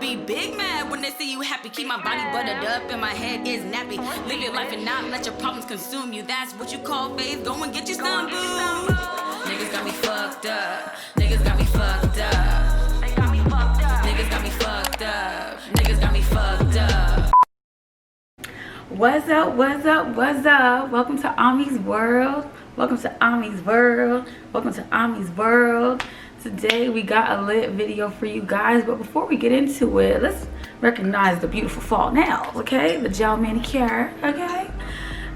be big mad when they see you happy. Keep my body buttered up and my head is nappy. Live your life and not let your problems consume you. That's what you call faith. Go and get your some boo. Niggas got me fucked up. Niggas got me fucked up. They got me fucked up. Niggas got me fucked up. Niggas got me fucked up. What's up, what's up, what's up? Welcome to Ami's World. Welcome to Ami's World. Welcome to Ami's World. Today we got a lit video for you guys, but before we get into it, let's recognize the beautiful fall nails, okay? The gel manicure, okay?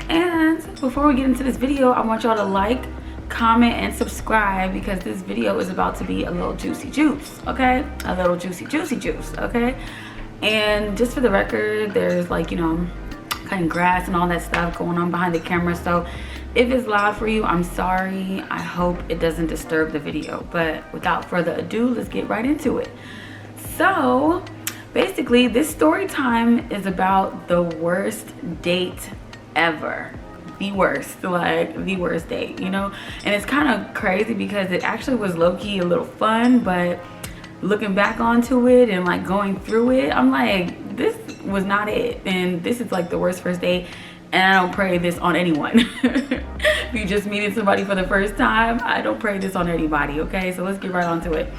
And before we get into this video, I want y'all to like, comment, and subscribe because this video is about to be a little juicy juice, okay? A little juicy juice, okay? And just for the record, there's like, you know, cutting grass and all that stuff going on behind the camera, so if it's loud for you, I'm sorry. I hope it doesn't disturb the video, but without further ado, let's get right into it. So basically, this story time is about the worst date ever. The worst, like the worst date, you know? And it's kind of crazy because it actually was low-key a little fun, but looking back onto it and like going through it, I'm like, this was not it. And this is like the worst first date. And I don't pray this on anyone. If you just meeting somebody for the first time, I don't pray this on anybody, okay? So let's get right onto it.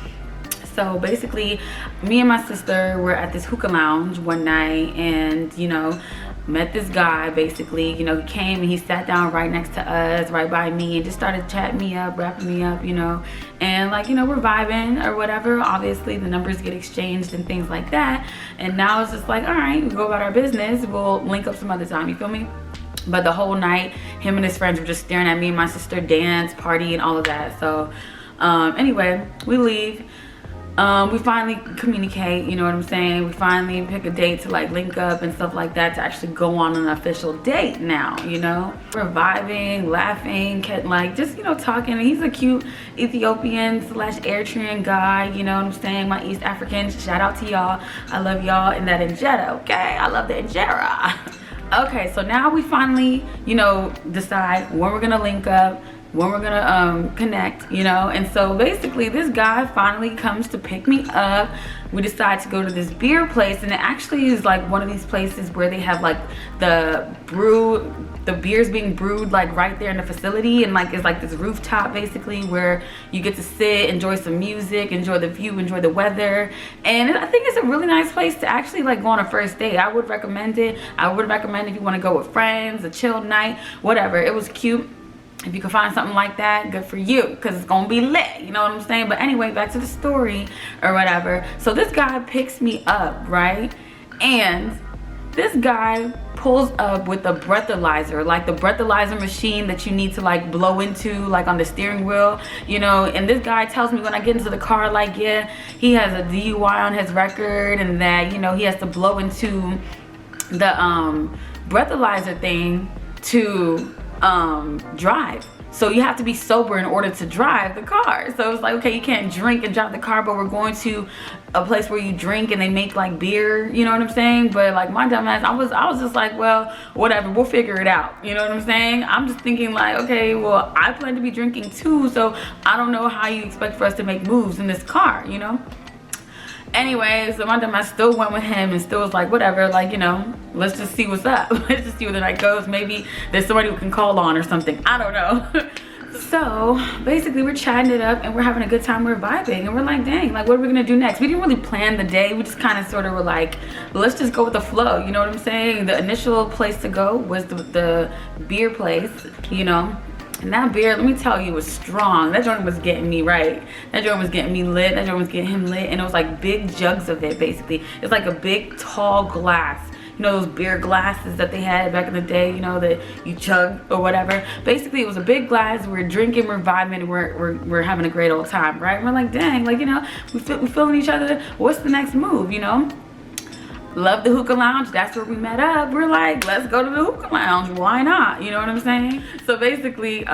So basically, me and my sister were at this hookah lounge one night and, you know, met this guy basically. You know, he came and he sat down right next to us, right by me, and just started chatting me up, wrapping me up, you know. And like, you know, we're vibing or whatever. Obviously, the numbers get exchanged and things like that. And now it's just like, all right, we go about our business. We'll link up some other time, you feel me? But the whole night, him and his friends were just staring at me and my sister dance, party, and all of that. So anyway, we leave. We finally communicate, you know what I'm saying? We finally pick a date to like link up and stuff like that to actually go on an official date now, you know? We're vibing, laughing, like just, you know, talking. He's a cute Ethiopian / Eritrean guy, you know what I'm saying? My East Africans, shout out to y'all. I love y'all in that injera, okay? I love the injera. Okay, so now we finally, you know, decide when we're gonna link up, when we're gonna connect, you know. And so basically this guy finally comes to pick me up. We decide to go to this beer place, and it actually is like one of these places where they have like the beers being brewed like right there in the facility, and like it's like this rooftop basically where you get to sit, enjoy some music, enjoy the view, enjoy the weather. And I think it's a really nice place to actually like go on a first date. I would recommend it. I would recommend if you want to go with friends, a chilled night, whatever. It was cute. If you can find something like that, good for you, because it's gonna be lit, you know what I'm saying? But anyway, back to the story or whatever. So this guy picks me up, right? And this guy pulls up with a breathalyzer, like the breathalyzer machine that you need to like blow into like on the steering wheel, you know. And this guy tells me when I get into the car, like, yeah, he has a DUI on his record and that, you know, he has to blow into the breathalyzer thing to drive. So you have to be sober in order to drive the car. So it's like, okay, you can't drink and drive the car, but we're going to a place where you drink and they make like beer, you know what I'm saying? But like my dumb ass, I was just like, well, whatever, we'll figure it out, you know what I'm saying? I'm just thinking like, okay, well, I plan to be drinking too, so I don't know how you expect for us to make moves in this car, you know? Anyway, so my dumbass still went with him and still was like, whatever, like, you know, let's just see what's up. Let's just see where the night goes. Maybe there's somebody we can call on or something. I don't know. So basically we're chatting it up and we're having a good time. We're vibing and we're like, dang, like what are we gonna do next? We didn't really plan the day. We just kind of sort of were like, let's just go with the flow. You know what I'm saying? The initial place to go was the beer place, you know. And that beer, let me tell you, was strong. That joint was getting me right. That joint was getting me lit. That joint was getting him lit. And it was like big jugs of it, basically. It's like a big, tall glass. You know those beer glasses that they had back in the day, you know, that you chug or whatever. Basically, it was a big glass. We're drinking, we're vibing, we're having a great old time, right? We're like, dang, like, you know, we feeling each other. What's the next move, you know? Love the hookah lounge. That's where we met up. We're like, let's go to the hookah lounge. Why not? You know what I'm saying? So basically,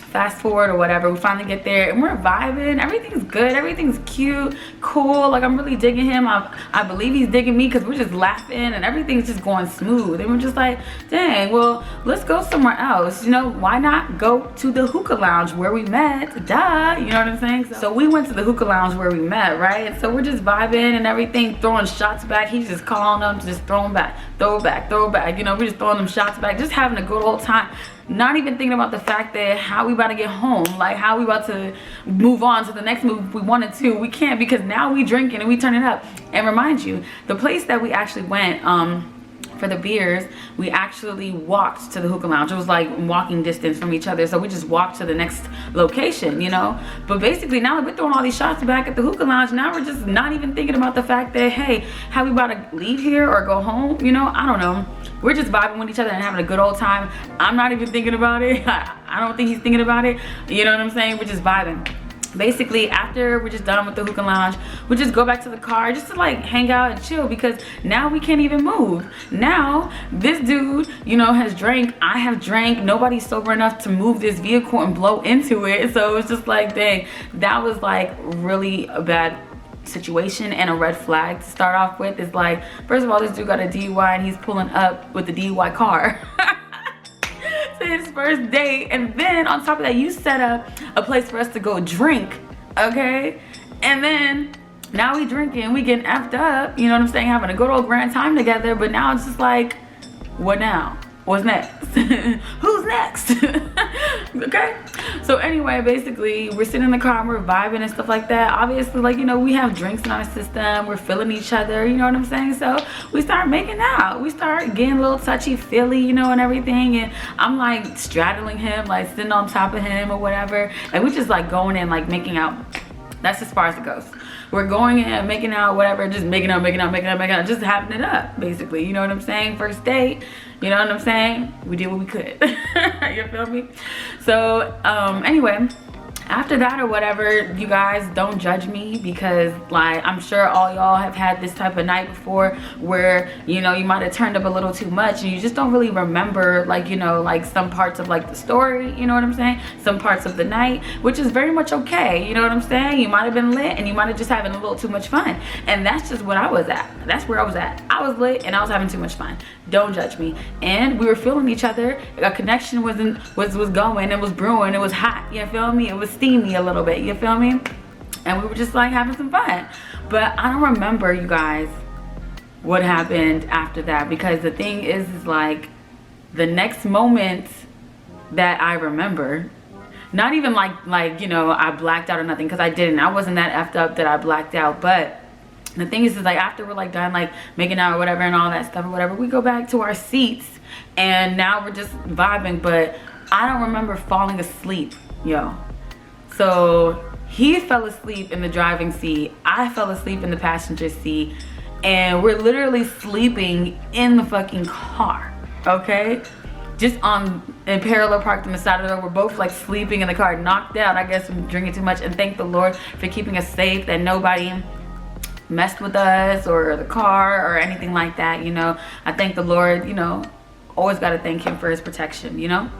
fast forward or whatever, we finally get there and we're vibing. Everything's good, everything's cute, cool. Like, I'm really digging him. I believe he's digging me, because we're just laughing and everything's just going smooth. And we're just like, dang, well, let's go somewhere else. You know, why not go to the hookah lounge where we met? Duh, you know what I'm saying? So we went to the hookah lounge where we met, right? And so we're just vibing and everything, throwing shots back. He's just calling them, just throwing back, throw back, throw back. You know, we're just throwing them shots back, just having a good old time. Not even thinking about the fact that how we about to get home, like how we about to move on to the next move if we wanted to. We can't, because now we drinking and we turning up. And remind you, the place that we actually went for the beers, we actually walked to the hookah lounge. It was like walking distance from each other, so we just walked to the next location, you know. But basically, now that we're throwing all these shots back at the hookah lounge, now we're just not even thinking about the fact that, hey, how we about to leave here or go home, you know. I don't know. We're just vibing with each other and having a good old time. I'm not even thinking about it. I don't think he's thinking about it, you know what I'm saying? We're just vibing. Basically, after we're just done with the hookah lounge, we just go back to the car just to like hang out and chill, because now we can't even move. Now this dude, you know, has drank, I have drank, nobody's sober enough to move this vehicle and blow into it. So it's just like, dang, that was like really a bad situation and a red flag to start off with. Is like, first of all, this dude got a DUI and he's pulling up with the DUI car to his first date, and then on top of that, you set up a place for us to go drink, okay? And then now we drinking, we getting effed up, you know what I'm saying, having a good old grand time together. But now it's just like, what now? What's next? Who's next? Okay, so anyway, basically we're sitting in the car and we're vibing and stuff like that. Obviously, like, you know, we have drinks in our system, we're feeling each other, you know what I'm saying? So we start making out, we start getting a little touchy feely, you know, and everything. And I'm like straddling him, like sitting on top of him or whatever, and we just like going in, like making out. That's as far as it goes. We're going in, making out, whatever, just making out, just having it up, basically. You know what I'm saying? First date, you know what I'm saying? We did what we could. You feel me? So, anyway, after that or whatever, you guys don't judge me, because like, I'm sure all y'all have had this type of night before where, you know, you might have turned up a little too much and you just don't really remember, like, you know, like some parts of like the story, you know what I'm saying, some parts of the night, which is very much okay, you know what I'm saying? You might have been lit and you might have just having a little too much fun, and that's just what I was at. That's where I was at. I was lit and I was having too much fun. Don't judge me. And we were feeling each other. A connection was going, it was brewing, it was hot, you feel me? It was steamy a little bit, you feel me? And we were just like having some fun. But I don't remember, you guys, what happened after that, because the thing is like, the next moment that I remember, not even like you know, I blacked out or nothing, because I didn't. I wasn't that effed up that I blacked out. But the thing is like, after we're like done like making out or whatever and all that stuff or whatever, we go back to our seats and now we're just vibing. But I don't remember falling asleep, yo. So he fell asleep in the driving seat, I fell asleep in the passenger seat, and we're literally sleeping in the fucking car, okay? Just in parallel parked on the side of the road. We're both like sleeping in the car, knocked out, I guess, from drinking too much. And thank the Lord for keeping us safe, that nobody messed with us or the car or anything like that, you know. I thank the Lord, you know, always got to thank him for his protection, you know,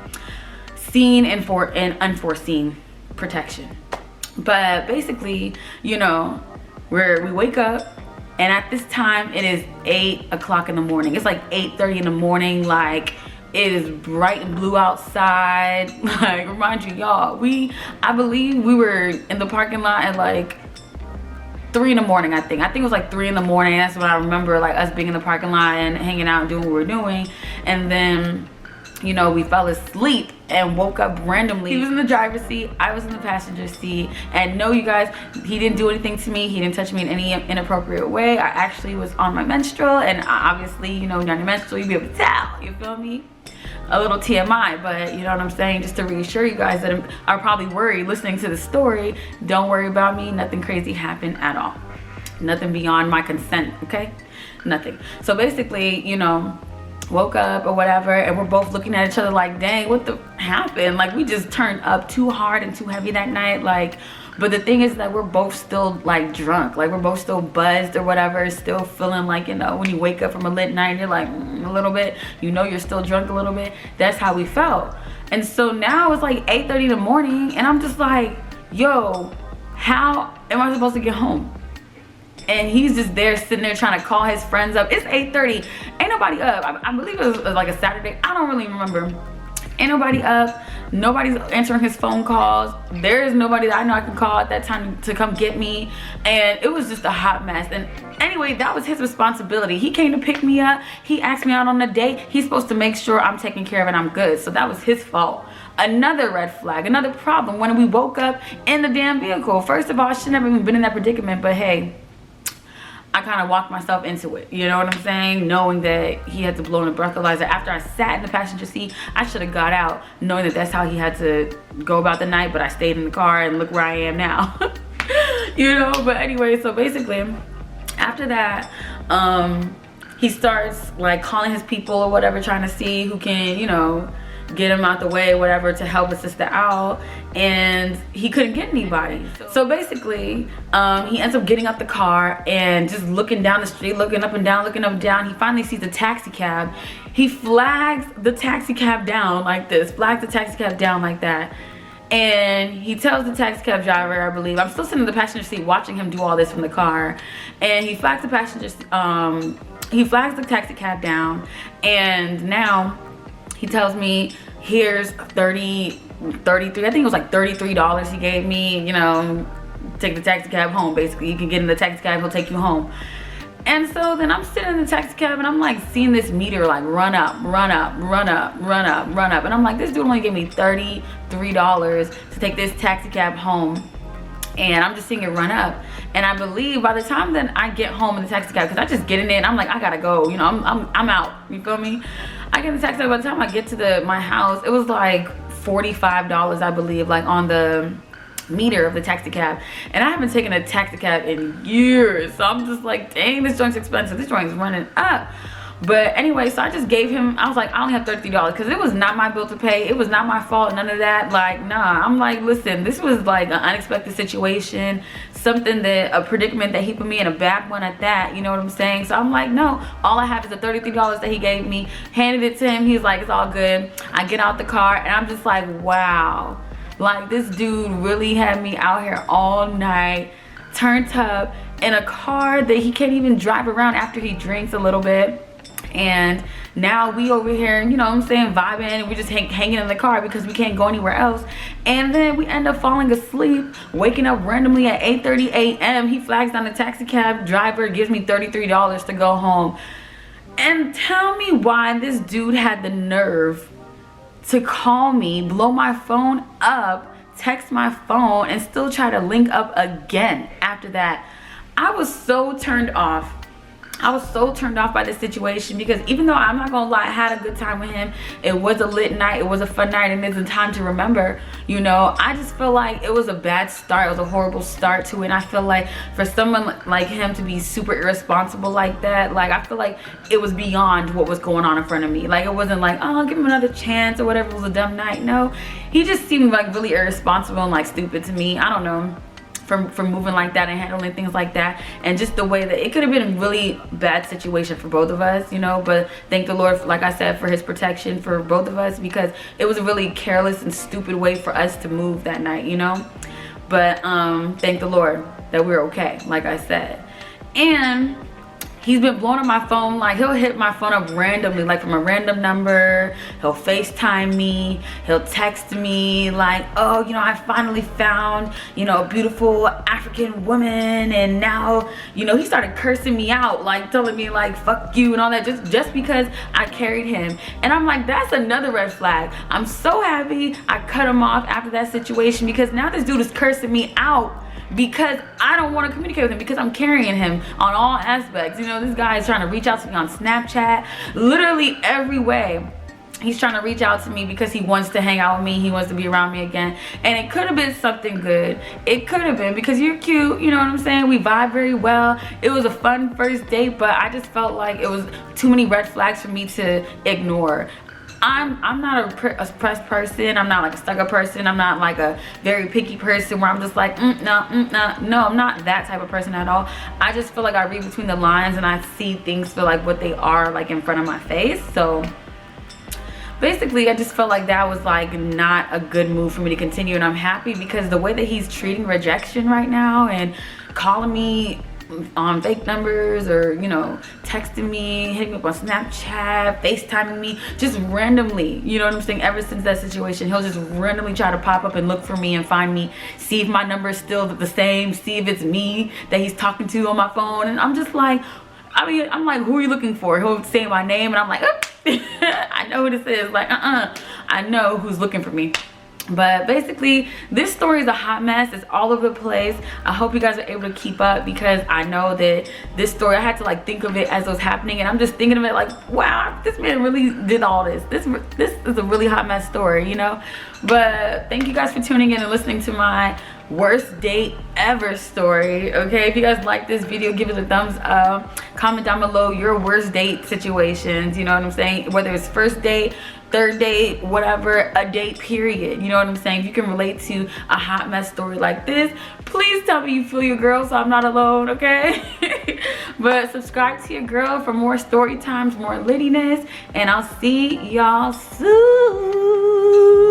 seen and unforeseen protection. But basically, you know, we wake up, and at this time it is 8 o'clock in the morning. It's like 8:30 in the morning. Like, it is bright and blue outside. Like, remind you, y'all, I believe we were in the parking lot at like 3 in the morning. I think it was like 3 in the morning. That's when I remember, like, us being in the parking lot and hanging out and doing what we were doing. And then, you know, we fell asleep and woke up randomly. He was in the driver's seat, I was in the passenger seat. And no, you guys, he didn't do anything to me. He didn't touch me in any inappropriate way. I actually was on my menstrual, and obviously, you know, when you're on your menstrual, you'll be able to tell, you feel me? A little TMI, but you know what I'm saying, just to reassure you guys that are probably worried listening to the story, don't worry about me. Nothing crazy happened at all. Nothing beyond my consent, okay? Nothing. So basically, you know, woke up or whatever, and we're both looking at each other like, dang, what the happened? Like, we just turned up too hard and too heavy that night. Like, but the thing is that we're both still like drunk, like we're both still buzzed or whatever, still feeling like, you know, when you wake up from a lit night, you're like a little bit, you know, you're still drunk a little bit. That's how we felt. And so now it's like 8:30 in the morning, and I'm just like, yo, how am I supposed to get home? And he's just there sitting there trying to call his friends up. It's 8:30, ain't nobody up. I believe it was like a Saturday, I don't really remember. Ain't nobody up, nobody's answering his phone calls. There is nobody that I know I can call at that time to come get me. And it was just a hot mess. And anyway, that was his responsibility. He came to pick me up, he asked me out on a date. He's supposed to make sure I'm taken care of and I'm good. So that was his fault. Another red flag, another problem when we woke up in the damn vehicle. First of all, I shouldn't have even been in that predicament, but hey, I kind of walked myself into it, you know what I'm saying? Knowing that he had to blow in a breathalyzer. After I sat in the passenger seat, I should have got out, knowing that that's how he had to go about the night, but I stayed in the car and look where I am now. You know, but anyway, so basically, after that, he starts like calling his people or whatever, trying to see who can, you know, get him out the way, whatever, to help his sister out, and he couldn't get anybody. So basically, he ends up getting out the car and just looking down the street, looking up and down, looking up and down. He finally sees a taxi cab. He flags the taxi cab down like this, flags the taxi cab down like that. And he tells the taxi cab driver, I believe, I'm still sitting in the passenger seat watching him do all this from the car, and he flags the taxi cab down, and now he tells me, here's 33, I think it was like $33 he gave me, you know, take the taxi cab home. Basically, you can get in the taxi cab, he'll take you home. And so then I'm sitting in the taxi cab and I'm like seeing this meter like run up, run up, run up, run up, run up. And I'm like, this dude only gave me $33 to take this taxi cab home. And I'm just seeing it run up. And I believe by the time that I get home in the taxi cab, because I just get in it and I'm like, I gotta go, you know, I'm out, you feel me? I get in the taxi cab. By the time I get to my house, it was like $45, I believe, like on the meter of the taxi cab. And I haven't taken a taxi cab in years, so I'm just like, dang, this joint's expensive, this joint's running up. But anyway, so I just gave him, I was like, I only have $33, because it was not my bill to pay, it was not my fault, none of that. Like, nah, I'm like, listen, this was like an unexpected situation, something that, a predicament that he put me in, a bad one at that, you know what I'm saying? So I'm like, no, all I have is the $33 that he gave me, handed it to him, he's like, it's all good. I get out the car and I'm just like, wow, like this dude really had me out here all night, turned up in a car that he can't even drive around after he drinks a little bit. And now we over here, you know what I'm saying, vibing, and we're just hanging in the car because we can't go anywhere else. And then we end up falling asleep, waking up randomly at 8:30 a.m. He flags down the taxi cab driver, gives me $33 to go home. And tell me why this dude had the nerve to call me, blow my phone up, text my phone, and still try to link up again after that. I was so turned off. I was so turned off by this situation, because even though I'm not gonna lie, I had a good time with him, it was a lit night, it was a fun night, and it's a time to remember, you know. I just feel like it was a bad start, it was a horrible start to it. And I feel like for someone like him to be super irresponsible like that, like I feel like it was beyond what was going on in front of me. Like it wasn't like, oh, give him another chance or whatever, it was a dumb night. No, he just seemed like really irresponsible and like stupid to me. I don't know, for moving like that and handling things like that, and just the way that it could have been a really bad situation for both of us, you know. But thank the Lord, like I said, for his protection for both of us, because it was a really careless and stupid way for us to move that night, you know. But thank the Lord that we're okay, like I said. And he's been blowing up my phone. Like he'll hit my phone up randomly, like from a random number. He'll FaceTime me, he'll text me like, oh, you know, I finally found, you know, a beautiful African woman, and now, you know, he started cursing me out, like telling me like fuck you and all that, just because I carried him. And I'm like, that's another red flag. I'm so happy I cut him off after that situation, because now this dude is cursing me out because I don't want to communicate with him, because I'm carrying him on all aspects. You know, this guy is trying to reach out to me on Snapchat, literally every way. He's trying to reach out to me because he wants to hang out with me, he wants to be around me again. And it could have been something good, it could have been, because you're cute, you know what I'm saying, we vibe very well, it was a fun first date. But I just felt like it was too many red flags for me to ignore. I'm not a pressed person, I'm not like a stuck-up person, I'm not like a very picky person where I'm just like no, I'm not that type of person at all. I just feel like I read between the lines and I see things for like what they are, like in front of my face. So basically I just felt like that was like not a good move for me to continue, and I'm happy because the way that he's treating rejection right now and calling me on fake numbers, or you know, texting me, hitting me up on Snapchat, FaceTiming me, just randomly, you know what I'm saying? Ever since that situation, he'll just randomly try to pop up and look for me and find me, see if my number is still the same, see if it's me that he's talking to on my phone. And I'm just like, I'm like, who are you looking for? He'll say my name and I'm like, I know who this is. Like, I know who's looking for me. But basically, this story is a hot mess. It's all over the place. I hope you guys are able to keep up, because I know that this story, I had to like think of it as it was happening, and I'm just thinking of it like, wow, this man really did all this. This is a really hot mess story, you know? But thank you guys for tuning in and listening to my worst date ever story. Okay, if you guys like this video, give it a thumbs up. Comment down below your worst date situations, you know what I'm saying? Whether it's first date, third date, whatever, a date period, you know what I'm saying? If you can relate to a hot mess story like this, please tell me you feel your girl so I'm not alone, okay? But subscribe to your girl for more story times, more littiness, and I'll see y'all soon.